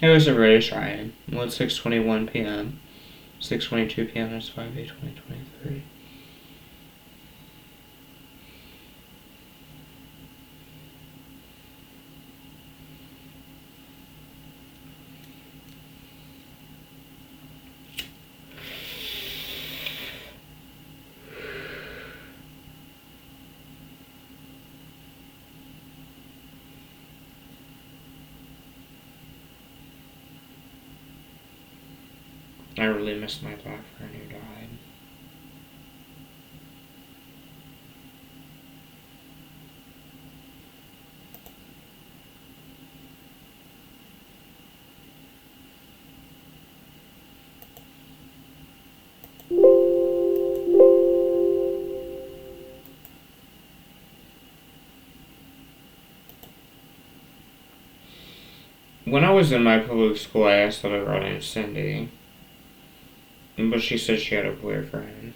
It was a British Ryan. Well, it's 6:21 p.m. 6:22 p.m. is 5/8/2023. I really miss my black friend who died. When I was in my public school, I asked out a girl named Cindy, but she said she had a boyfriend.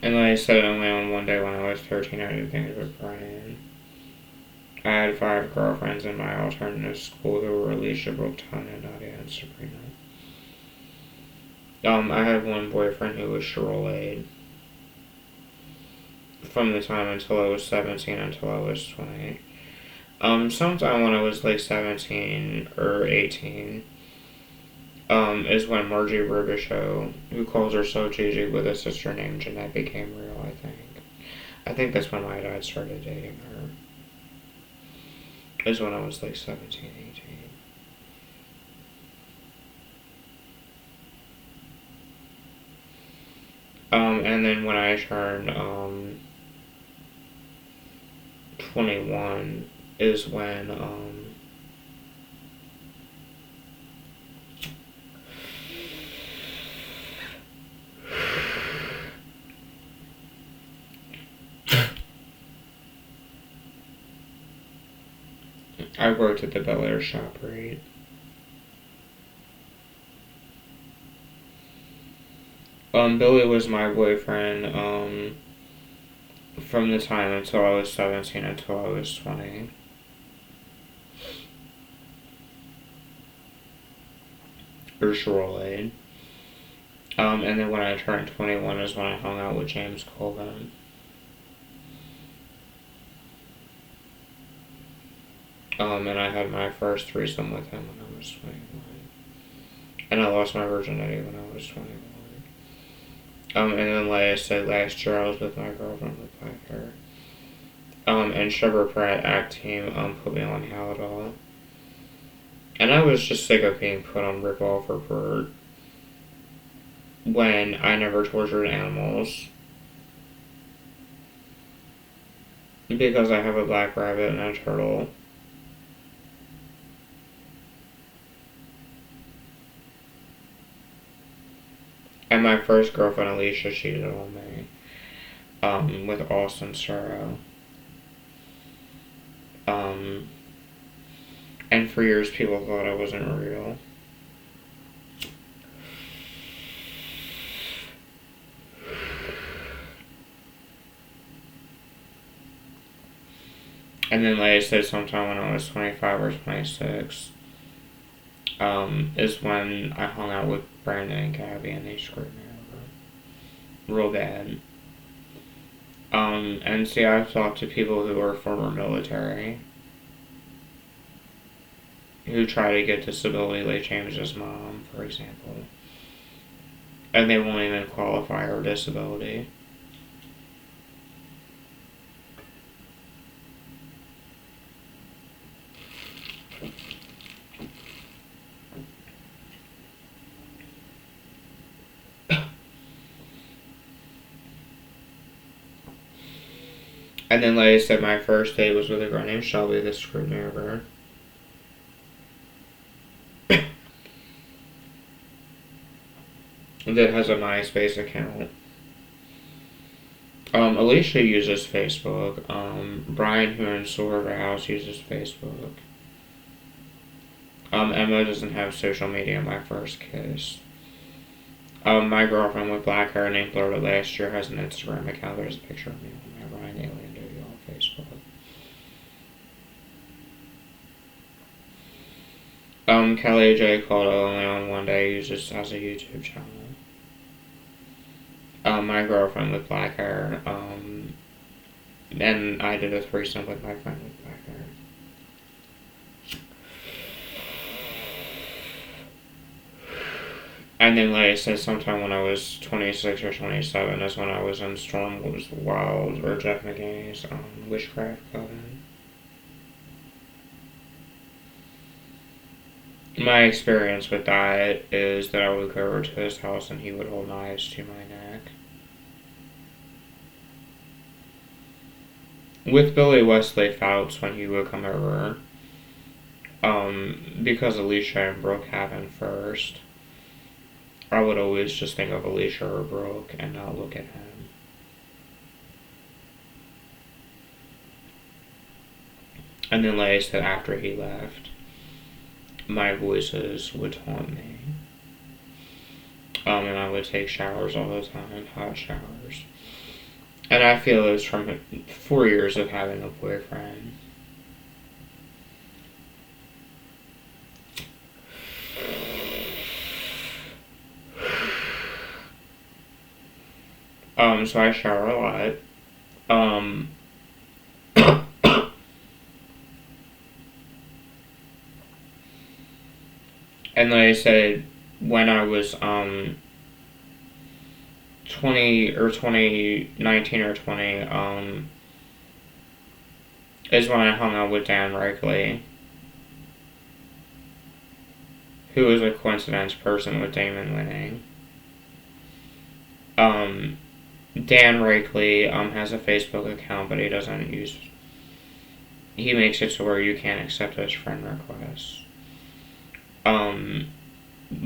And like I said, only on one day when I was 13, I did things with Brian. I had 5 girlfriends in my alternative school who were Alicia, Brooktone, and Nadia, and Sabrina. I had one boyfriend who was Charolade. From the time until I was 17 until I was 20. Sometime when I was like 17 or 18, is when Margie Robichaud, who calls herself Gigi with a sister named Jeanette, became real, I think. I think that's when my dad started dating her. Is when I was like 17, 18. And then when I turned, 21 is when, I worked at the Bel Air shop, right? Billy was my boyfriend, from the time until I was 17 until I was 20. Or Charolade. And then when I turned 21 is when I hung out with James Colvin. And I had my first threesome with him when I was 21. And I lost my virginity when I was 21. And then, like I said, last year I was with my girlfriend with black hair. And Sugar Pratt Act Team, put me on Halidol. And I was just sick of being put on Revolver Bird when I never tortured animals. Because I have a black rabbit and a turtle. And my first girlfriend, Alicia, cheated on me. With Austin Sorrow. And for years people thought I wasn't real. And then, like I said, sometime when I was 25 or 26, is when I hung out with Brandon and Gabby and they screwed me over. Real bad. And see, I've talked to people who are former military who try to get disability, like James's mom, for example. And they won't even qualify her disability. And then, like I said, my first date was with a girl named Shelby that screwed me over. That has a MySpace account. Alicia uses Facebook. Brian, who installed her house, uses Facebook. Emma doesn't have social media, my first kiss. My girlfriend with black hair named Florida last year has an Instagram account. There's a picture of me on my Ryan Alien Duty on Facebook. Kelly J. called only on one day, uses as a YouTube channel. My girlfriend with black hair. And I did a threesome with my friend with black hair. And then, like I said, sometime when I was 26 or 27 is when I was in Storm was Wild, or Jeff McGinney's Witchcraft Coven. My experience with that is that I would go over to his house and he would hold knives to my neck. With Billy Wesley Phelps, when he would come over, because Alicia and Brooke happened first, I would always just think of Alicia or Brooke and not look at him. And then, like I said, after he left, my voices would haunt me. And I would take showers all the time, hot showers. And I feel it was from 4 years of having a boyfriend. So I shower a lot. And like I said, when I was 20 or 2019 or 20, is when I hung out with Dan Reichley, who was a coincidence person with Damon winning. Dan Reichley has a Facebook account, but he doesn't use. He makes it to where you can't accept his friend requests.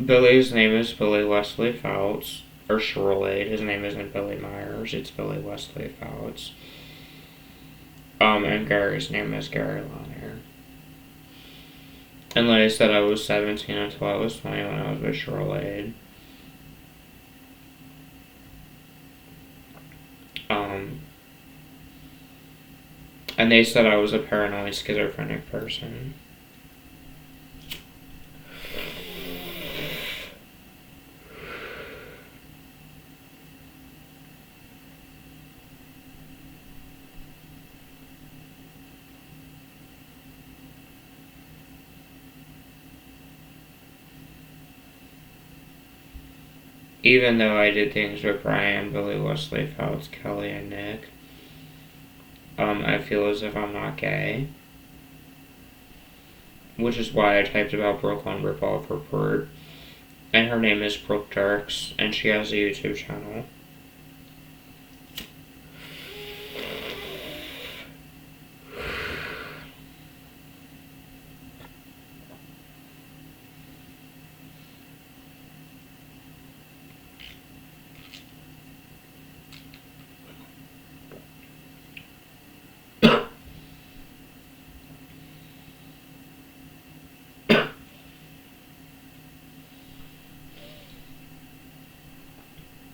Billy's name is Billy Wesley Phelps, or Charlotte. His name isn't Billy Myers, it's Billy Wesley Phelps. And Gary's name is Gary Lanier. And like I said, I was 17 until I was 20 when I was with Charlotte. And they said I was a paranoid schizophrenic person. Even though I did things with Brian, Billy Wesley Phelps, Kelly, and Nick, I feel as if I'm not gay. Which is why I typed about Brooke on Revolve Report. And her name is Brooke Dirks, and she has a YouTube channel.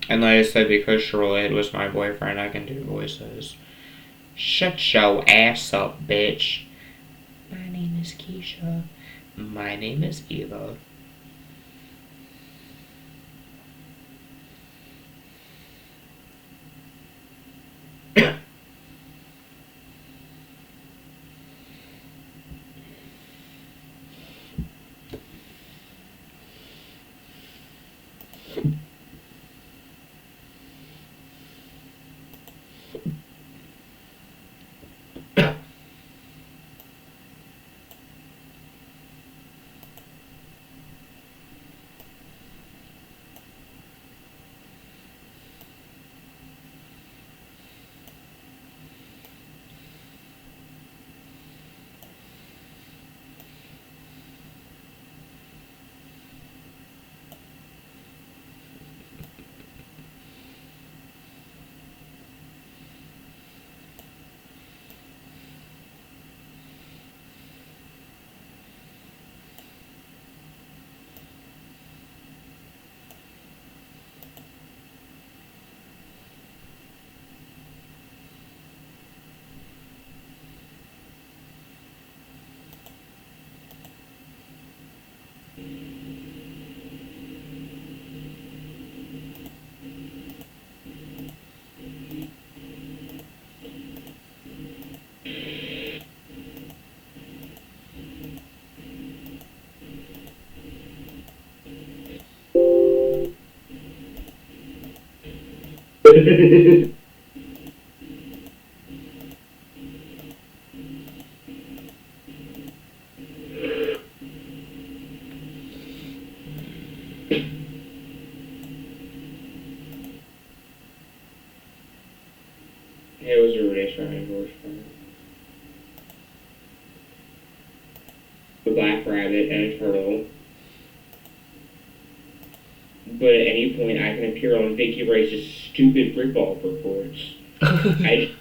And like I said, because Charlotte was my boyfriend, I can do voices. Shut your ass up, bitch. My name is Keisha. My name is Eva. It was a really strange horse fight. A black rabbit and a turtle. But at any point, I can appear on Vicky Rice's stupid rip-off reports. I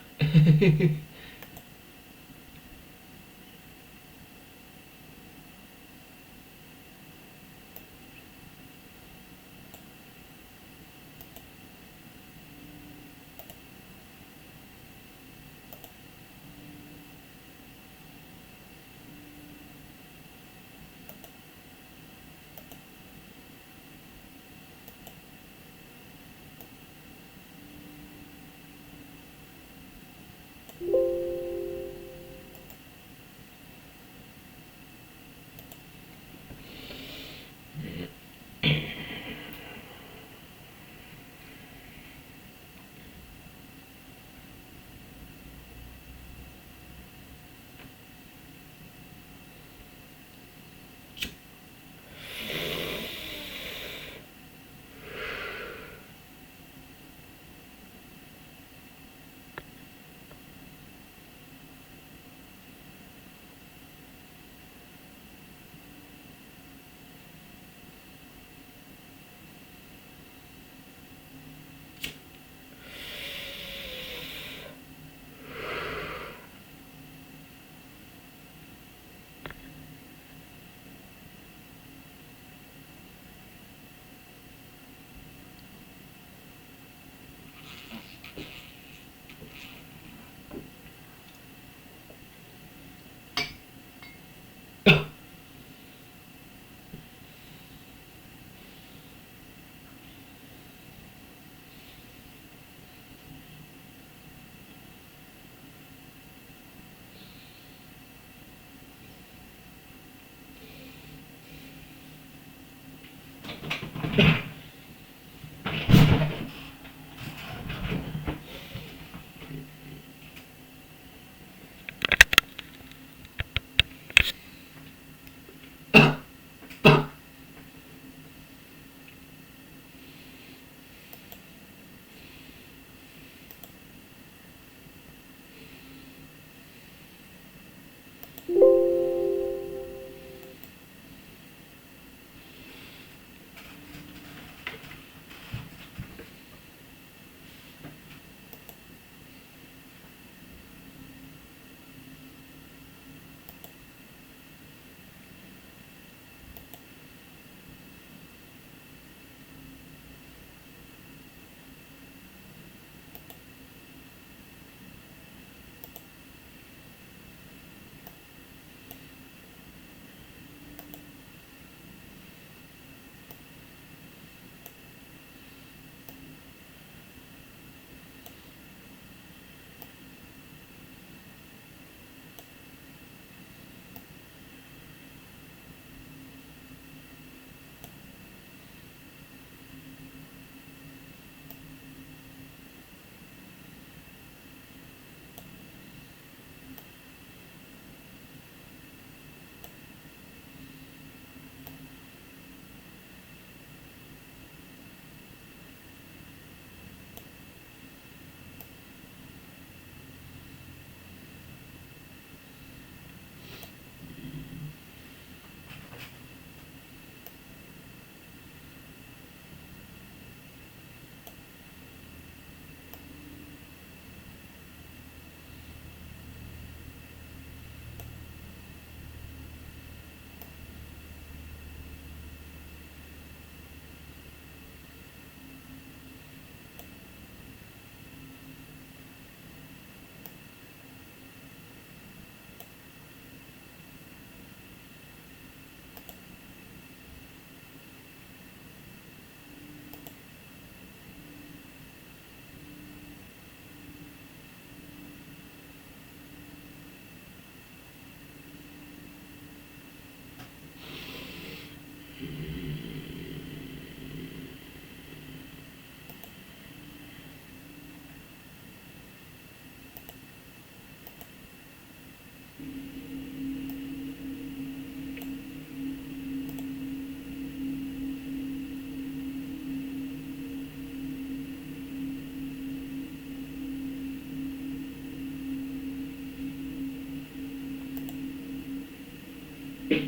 I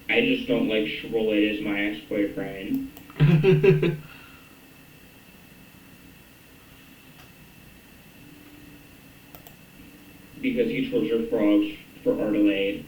just don't like Chevrolet as my ex-boyfriend because he tortured frogs for Ardelade.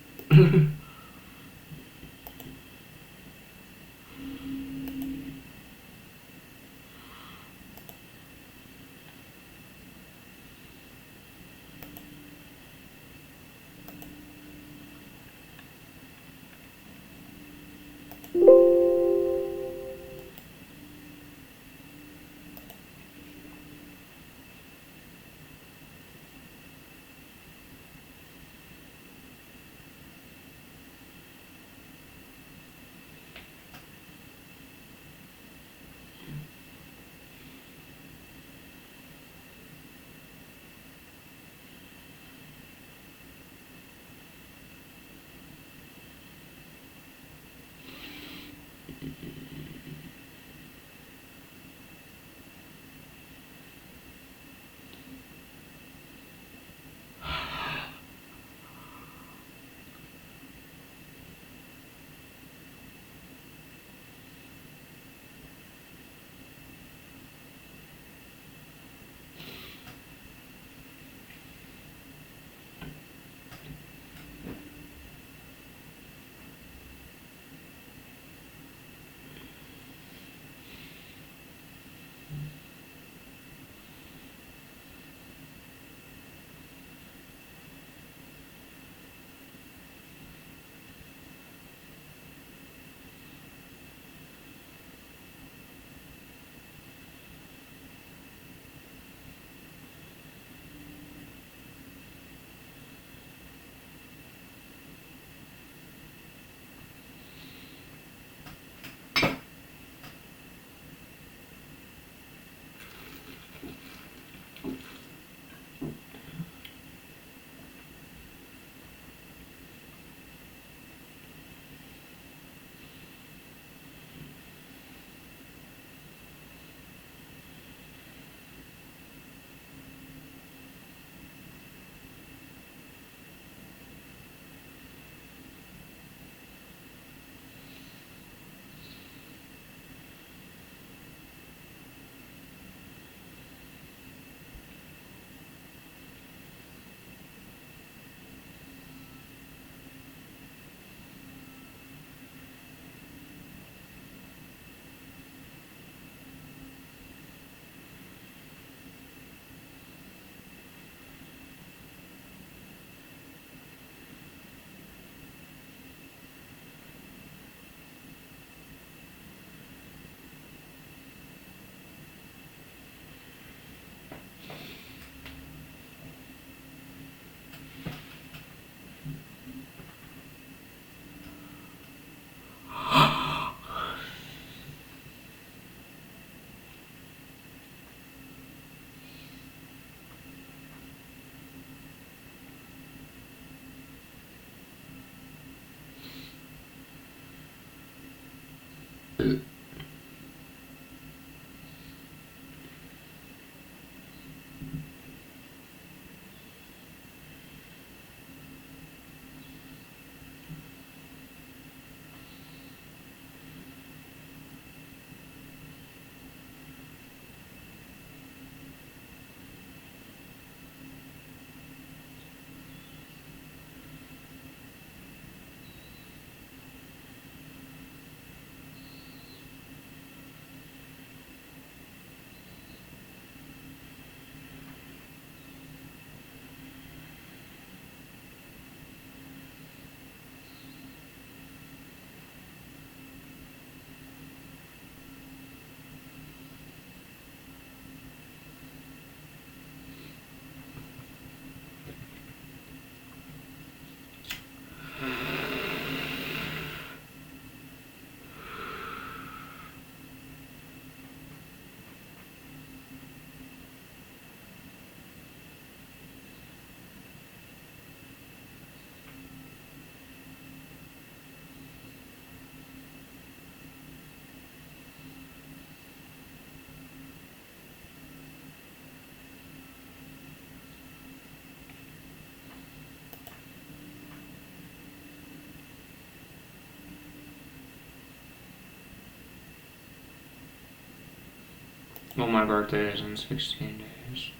Well, my birthday is in 16 days.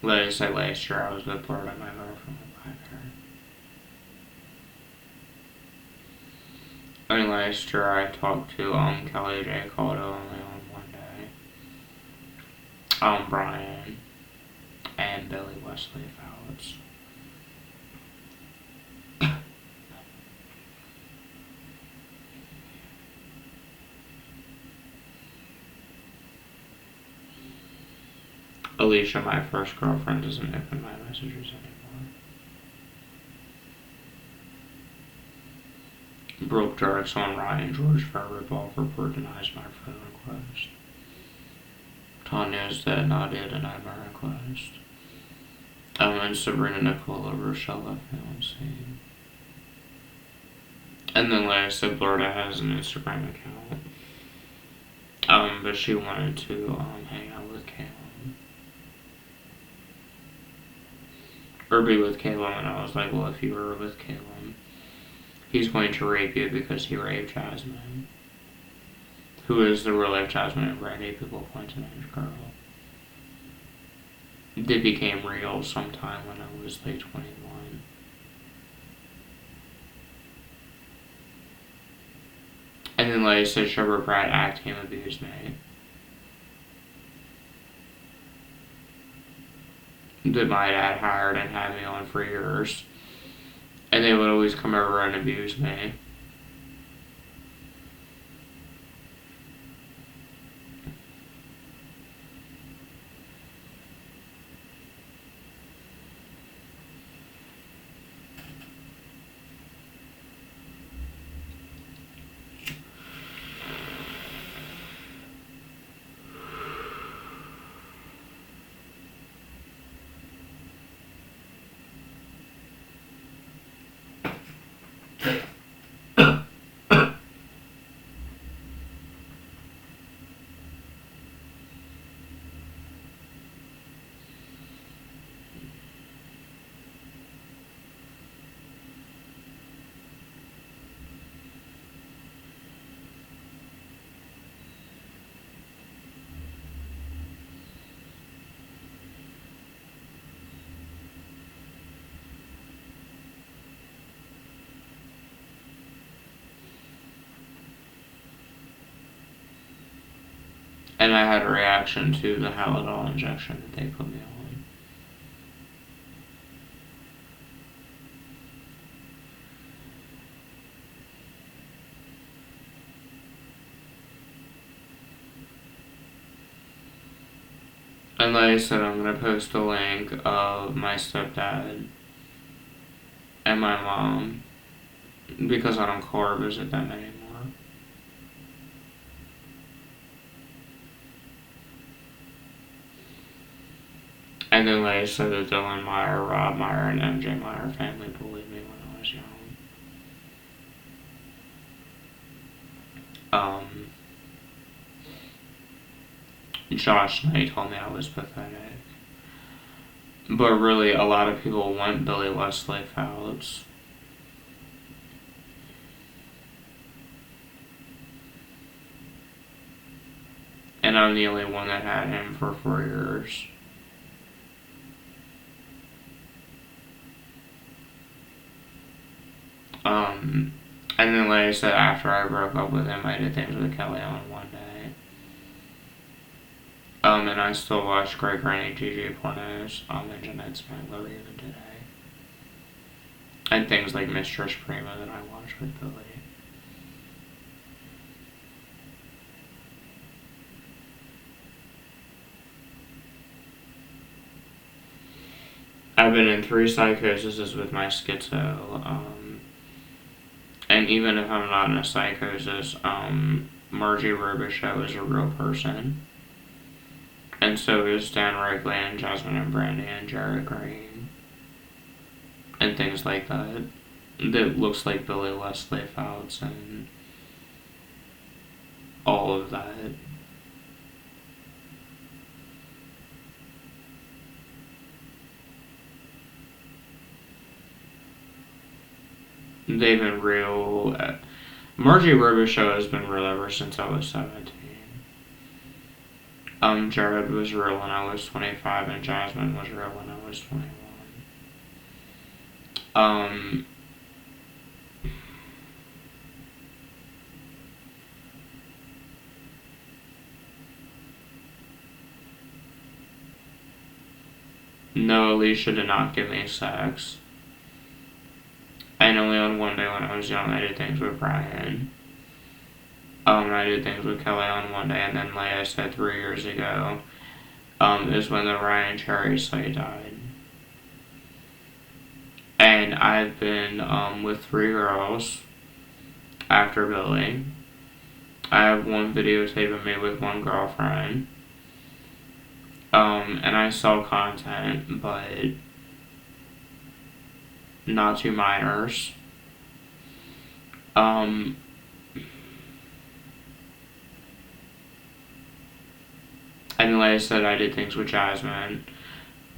Let's say last year I was with Florida, my girlfriend was binary. I mean, last year I talked to Kelly J. Caldo only on one day. Brian and Billy Wesley Fowles. Alicia, my first girlfriend, doesn't open my messages anymore. Brooke jerks on Ryan George for a ripoff report denies my friend request. Tanya's dead, Nadia denied my request. And Sabrina Nicola Rochelle left me on scene. And then like I said, Florida has an Instagram account. But she wanted to hang out with Caleb. Or be with Caleb, and I was like, well, if you were with Caleb, he's going to rape you because he raped Jasmine. Who is the real life Jasmine and Brandy? People point to that girl. It became real sometime when I was like 21. And then like I said, Sugar Brad acting abused me. That my dad hired and had me on for years. And they would always come over and abuse me. And I had a reaction to the Halidol injection that they put me on. And like I said, I'm going to post a link of my stepdad and my mom because I don't car visit them anymore. And then like I said, the Dylan Meyer, Rob Meyer, and MJ Meyer family bullied me when I was young. Josh Knight told me I was pathetic. But really, a lot of people want Billy Wesley Fouts. And I'm the only one that had him for 4 years. And then like I said, after I broke up with him, I did things with Kelly on one day. And I still watch Great Granny Gigi pornos, and Jeanette Spangler even today. And things like Mistress Prima that I watch with Billy. I've been in 3 psychoses with my schizo, and even if I'm not in a psychosis, Margie Robichaux is a real person. And so is Dan Wrigley and Jasmine and Brandy and Jared Green. And things like that. That looks like Billy Wesley Fouts and all of that. They've been real. Margie Robichaud has been real ever since I was 17. Jared was real when I was 25, and Jasmine was real when I was 21. No, Alicia did not give me sex. And only on one day when I was young I did things with Brian. I did things with Kelly on one day, and then like I said 3 years ago, is when the Ryan Cherry site died. And I've been with 3 girls after Billy. I have one videotape of me with one girlfriend. And I sell content, but not to minors. And like I said, I did things with Jasmine.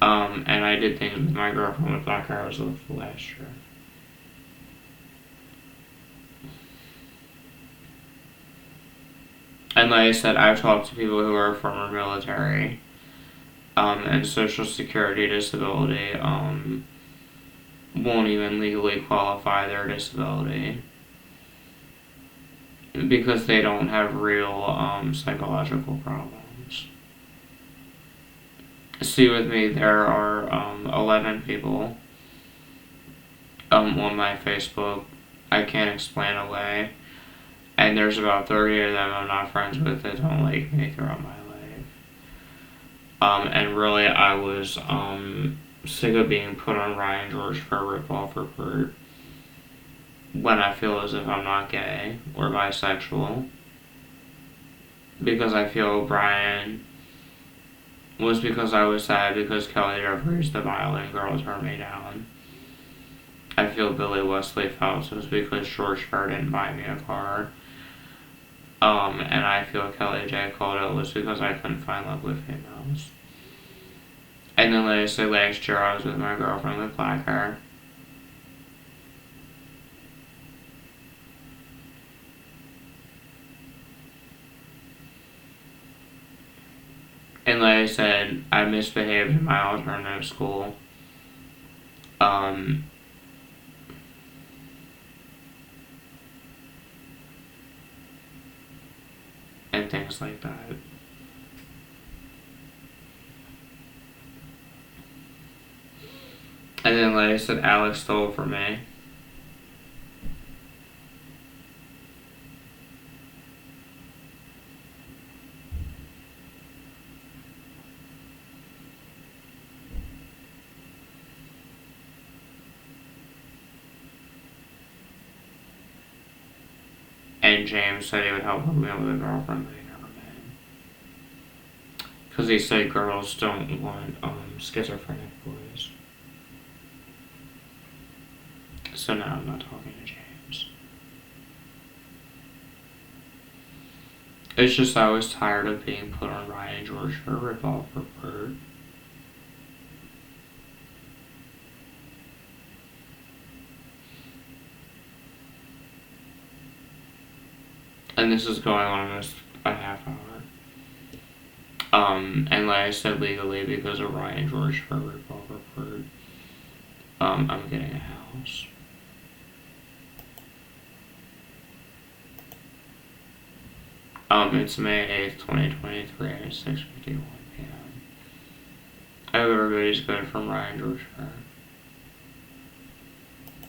And I did things with my girlfriend with Black Arrows last year. And like I said, I've talked to people who are former military, and Social Security disability, won't even legally qualify their disability because they don't have real, psychological problems. See, with me, there are 11 people on my Facebook I can't explain away, and there's about 30 of them I'm not friends with that don't like me throughout my life. And really, I was sick of being put on Ryan George for a ripoff report when I feel as if I'm not gay or bisexual, because I feel Brian was because I was sad because Kelly Jeffries, the violin girl, turned me down. I feel Billy Wesley Phelps was because George Fair didn't buy me a car. And I feel Kelly J. Caldwell was because I couldn't find love with females. And then, like I said, last year I was with my girlfriend with black hair. And like I said, I misbehaved in my alternative school. And things like that. And then, like I said, Alex stole from me. And James said he would help me with a girlfriend, but he never did. Because he said girls don't want schizophrenic boys. So now I'm not talking to James. It's just I was tired of being put on Ryan George for a revolver report. And this is going on almost a half hour. And like I said, legally, because of Ryan George for a revolver report, I'm getting a house. It's May 8th, 2023 at 6:51 p.m. I hope everybody's good from Ryan George Fair.